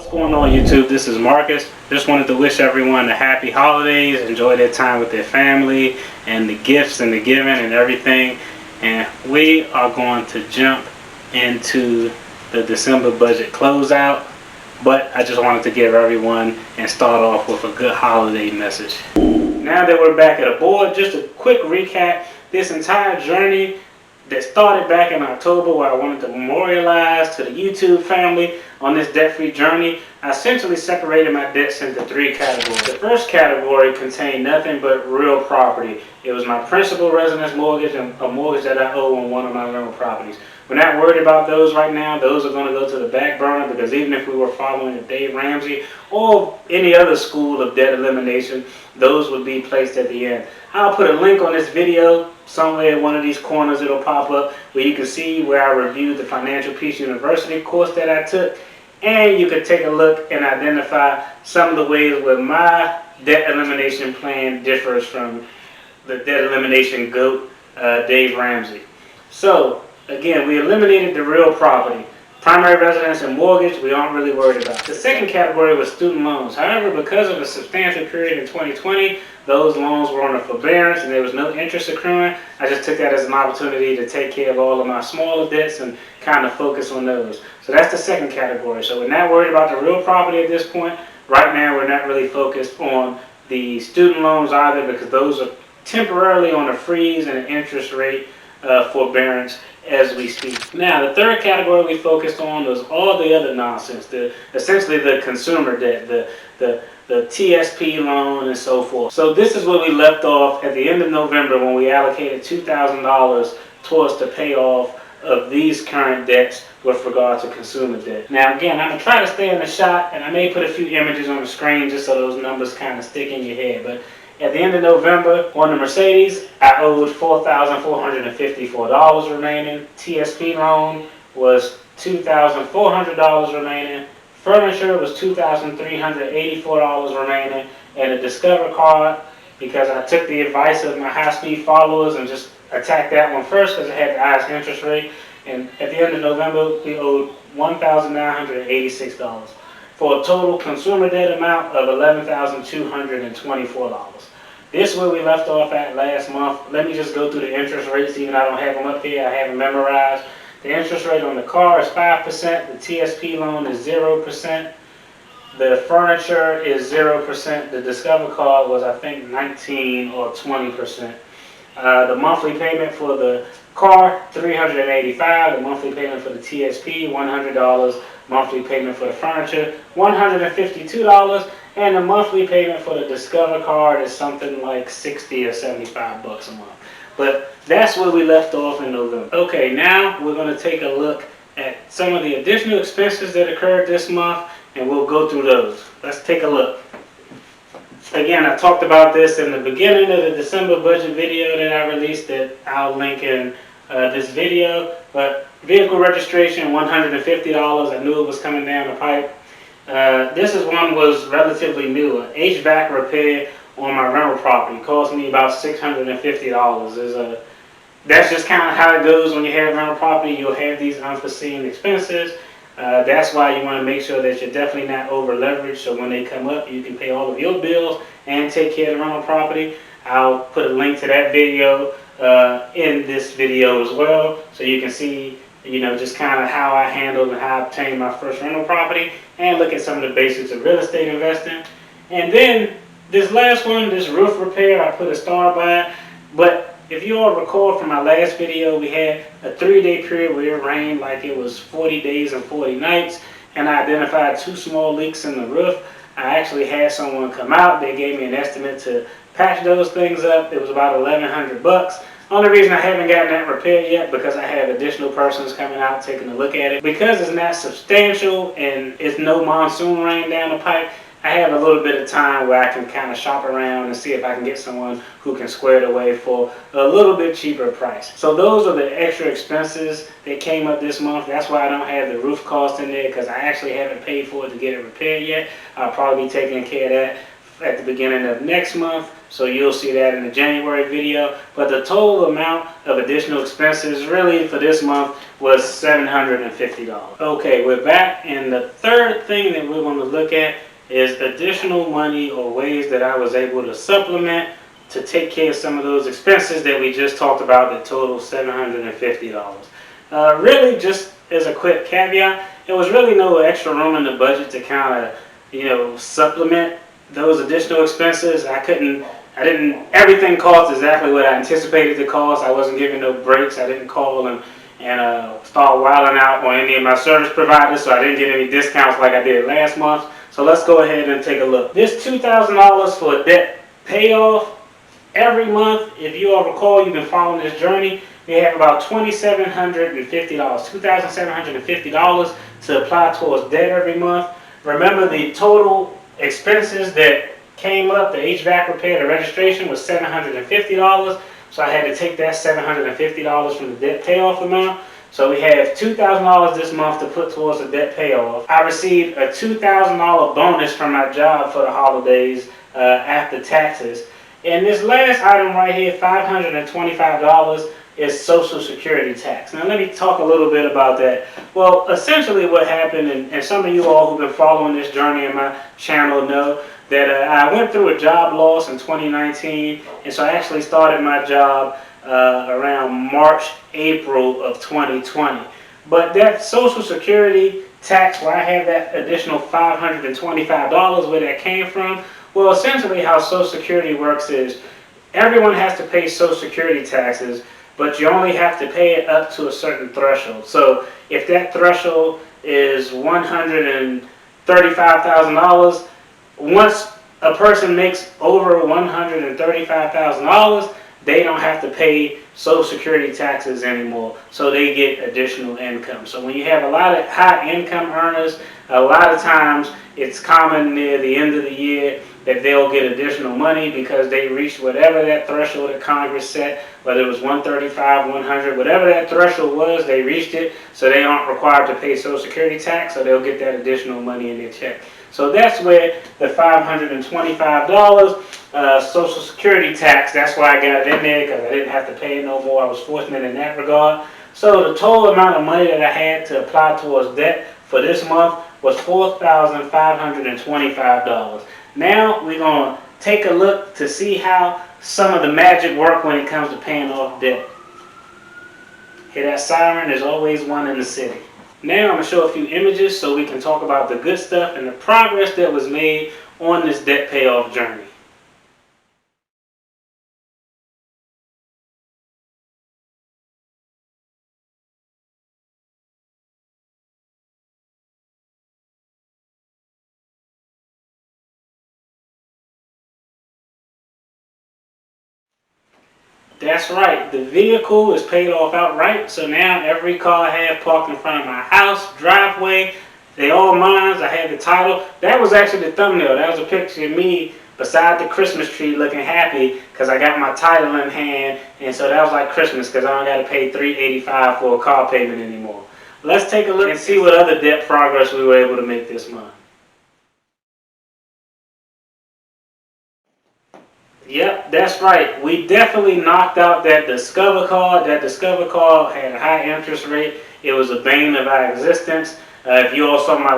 What's going on, YouTube? This is Marcus. Just wanted to wish everyone a happy holidays, enjoy their time with their family and the gifts and the giving and everything. And we are going to jump into the December budget closeout, but I just wanted to give everyone and start off with a good holiday message. Now that we're back at the board, just a quick recap. This entire journey that started back in October, where I wanted to memorialize to the YouTube family on this debt-free journey, I essentially separated my debts into three categories. The first category contained nothing but real property. It was my principal residence mortgage and a mortgage that I owe on one of my rental properties. We're not worried about those right now. Those are going to go to the back burner, because even if we were following Dave Ramsey or any other school of debt elimination, those would be placed at the end. I'll put a link on this video somewhere in one of these corners. It'll pop up where you can see where I reviewed the Financial Peace University course that I took, and you can take a look and identify some of the ways where my debt elimination plan differs from the debt elimination GOAT, Dave Ramsey. So again, we eliminated the real property. Primary residence and mortgage, we aren't really worried about. The second category was student loans. However, because of a substantial period in 2020, those loans were on a forbearance and there was no interest accruing. I just took that as an opportunity to take care of all of my smaller debts and kind of focus on those. So that's the second category. So we're not worried about the real property at this point. Right now, we're not really focused on the student loans either, because those are temporarily on a freeze and an interest rate forbearance as we speak. Now, the third category we focused on was all the other nonsense, essentially the consumer debt, the Tsp Loan and so forth. So this is where we left off at the end of November, when we allocated $2,000 towards the payoff of these current debts with regard to consumer debt. Now again, I'm going to try to stay in the shot, and I may put a few images on the screen just so those numbers kind of stick in your head. But at the end of November, on the Mercedes, I owed $4,454 remaining. Tsp Loan was $2,400 remaining. Furniture was $2,384 remaining. And a Discover card, because I took the advice of my high-speed followers and just attacked that one first because it had the highest interest rate. And at the end of November, we owed $1,986 for a total consumer debt amount of $11,224. This is where we left off at last month. Let me just go through the interest rates, even though I don't have them up here. I have them memorized. The interest rate on the car is 5%. The Tsp Loan is 0%. The furniture is 0%. The Discover card was, I think, 19 or 20%. The monthly payment for the car, $385. The monthly payment for the Tsp, $100. Monthly payment for the furniture, $152. And the monthly payment for the Discover card is something like $60 or $75 a month. But that's where we left off in November. Okay, now we're going to take a look at some of the additional expenses that occurred this month, and we'll go through those. Let's take a look. Again, I talked about this in the beginning of the December budget video that I released, that I'll link in this video. But vehicle registration, $150. I knew it was coming down the pipe. This one was relatively new. An HVAC repair on my rental property cost me about $650. That's just kind of how it goes when you have rental property. You'll have these unforeseen expenses. That's why you want to make sure that you're definitely not over leveraged, so when they come up, you can pay all of your bills and take care of the rental property. I'll put a link to that video in this video as well, so you can see, just kind of how I handled and how I obtained my first rental property, and look at some of the basics of real estate investing. And then this last one, this roof repair, I put a star by it. But if you all recall from my last video, we had a 3-day period where it rained like it was 40 days and 40 nights, and I identified 2 small leaks in the roof. I actually had someone come out. They gave me an estimate to patch those things up. It was about $1,100. Only reason I haven't gotten that repaired yet, because I have additional persons coming out taking a look at it. Because it's not substantial and it's no monsoon rain down the pipe, I have a little bit of time where I can kind of shop around and see if I can get someone who can square it away for a little bit cheaper price. So those are the extra expenses that came up this month. That's why I don't have the roof cost in there, because I actually haven't paid for it to get it repaired yet. I'll probably be taking care of that at the beginning of next month, so you'll see that in the January video. But the total amount of additional expenses really for this month was $750. Okay, we're back, and the third thing that we're going to look at is additional money or ways that I was able to supplement to take care of some of those expenses that we just talked about that total $750. Really, just as a quick caveat, there was really no extra room in the budget to kind of, supplement those additional expenses. Everything cost exactly what I anticipated to cost. I wasn't giving no breaks. I didn't call and start wilding out on any of my service providers, so I didn't get any discounts like I did last month. So let's go ahead and take a look. This $2,000 for debt payoff every month, if you all recall, you've been following this journey, we have about $2,750, $2,750 to apply towards debt every month. Remember, the total expenses that came up, the HVAC repair, the registration, was $750. So I had to take that $750 from the debt payoff amount. So we have $2,000 this month to put towards the debt payoff. I received a $2,000 bonus from my job for the holidays after taxes. And this last item right here, $525, is Social Security tax. Now let me talk a little bit about that. Well, essentially what happened, and some of you all who've been following this journey in my channel know that I went through a job loss in 2019, and so I actually started my job around March, April of 2020. But that Social Security tax, where I have that additional $525, where that came from, well, essentially how Social Security works is everyone has to pay Social Security taxes, but you only have to pay it up to a certain threshold. So if that threshold is $135,000, once a person makes over $135,000, they don't have to pay Social Security taxes anymore, so they get additional income. So when you have a lot of high income earners, a lot of times it's common near the end of the year that they'll get additional money because they reached whatever that threshold that Congress set, whether it was 135, 100, whatever that threshold was, they reached it, so they aren't required to pay Social Security tax, so they'll get that additional money in their check. So that's where the $525 Social Security tax, that's why I got it in there, because I didn't have to pay it no more. I was fortunate in that regard. So the total amount of money that I had to apply towards debt for this month was $4,525. Now we're going to take a look to see how some of the magic work when it comes to paying off debt. Hear that siren? There's always one in the city. Now I'm going to show a few images so we can talk about the good stuff and the progress that was made on this debt payoff journey. That's right, the vehicle is paid off outright, so now every car I have parked in front of my house, driveway, they all mine. I have the title. That was actually the thumbnail. That was a picture of me beside the Christmas tree looking happy because I got my title in hand, and so that was like Christmas because I don't got to pay $385 for a car payment anymore. Let's take a look and see what other debt progress we were able to make this month. Yep, that's right. We definitely knocked out that Discover card. That Discover card had a high interest rate. It was a bane of our existence. If you all saw my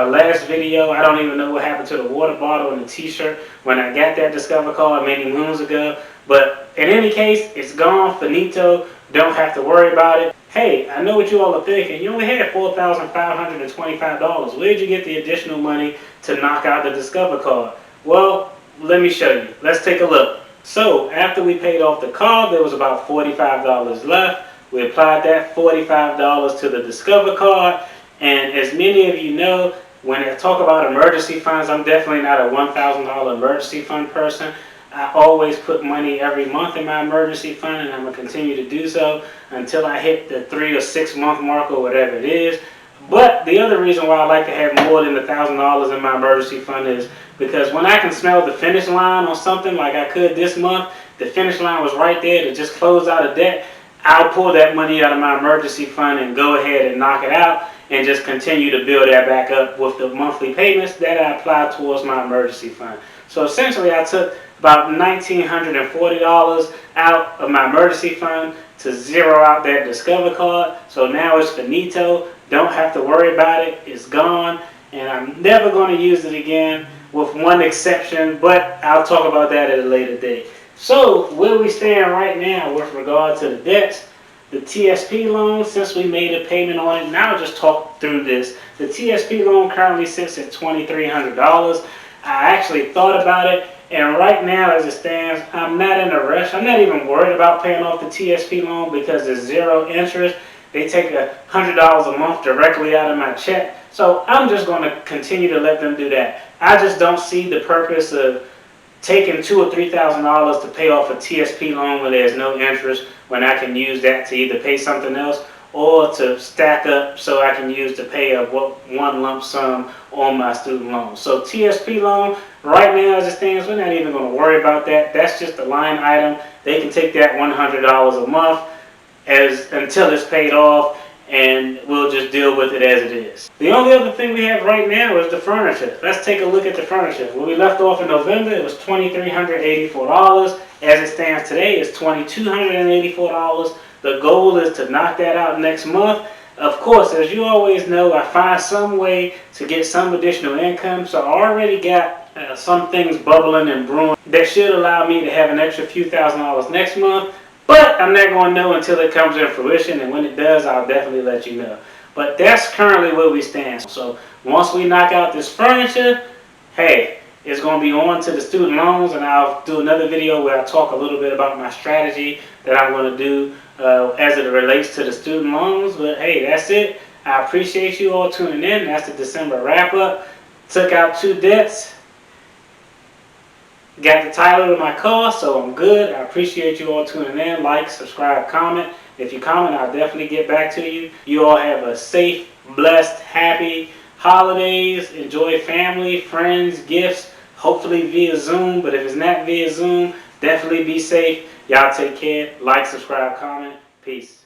last video, I don't even know what happened to the water bottle and the t-shirt when I got that Discover card many moons ago. But in any case, it's gone, finito. Don't have to worry about it. Hey, I know what you all are thinking. You only had $4,525. Where'd you get the additional money to knock out the Discover card? Well, let me show you. Let's take a look. So after we paid off the card, there was about $45 left. We applied that $45 to the Discover card. And as many of you know, when I talk about emergency funds, I'm definitely not a $1,000 emergency fund person. I always put money every month in my emergency fund, and I'm going to continue to do so until I hit the 3 or 6 month mark or whatever it is. But the other reason why I like to have more than $1,000 in my emergency fund is because when I can smell the finish line on something like I could this month, the finish line was right there to just close out a debt, I'll pull that money out of my emergency fund and go ahead and knock it out and just continue to build that back up with the monthly payments that I apply towards my emergency fund. So essentially I took about $1,940 out of my emergency fund to zero out that Discover card. So now it's finito. Don't have to worry about it. It's gone. And I'm never going to use it again, with one exception, but I'll talk about that at a later date. So where we stand right now with regard to the debts, the TSP loan, since we made a payment on it, now I'll just talk through this. The TSP loan currently sits at $2,300. I actually thought about it, and right now as it stands, I'm not in a rush. I'm not even worried about paying off the TSP loan because there's zero interest. They take $100 a month directly out of my check. So I'm just going to continue to let them do that. I just don't see the purpose of taking $2,000 or $3,000 to pay off a TSP loan where there's no interest, when I can use that to either pay something else or to stack up so I can use to pay one lump sum on my student loan. So TSP loan, right now as it stands, we're not even going to worry about that. That's just a line item. They can take that $100 a month until it's paid off, and we'll just deal with it as it is. The only other thing we have right now is the furniture. Let's take a look at the furniture. When we left off in November, it was $2,384. As it stands today, it's $2,284. The goal is to knock that out next month. Of course, as you always know, I find some way to get some additional income, so I already got some things bubbling and brewing that should allow me to have an extra few $1,000s next month. But I'm not going to know until it comes in fruition, and when it does, I'll definitely let you know. But that's currently where we stand. So once we knock out this furniture, hey, it's going to be on to the student loans, and I'll do another video where I talk a little bit about my strategy that I'm going to do as it relates to the student loans. But hey, that's it. I appreciate you all tuning in. That's the December wrap-up. Took out 2 debts. Got the title of my car, so I'm good. I appreciate you all tuning in. Like, subscribe, comment. If you comment, I'll definitely get back to you. You all have a safe, blessed, happy holidays. Enjoy family, friends, gifts, hopefully via Zoom. But if it's not via Zoom, definitely be safe. Y'all take care. Like, subscribe, comment. Peace.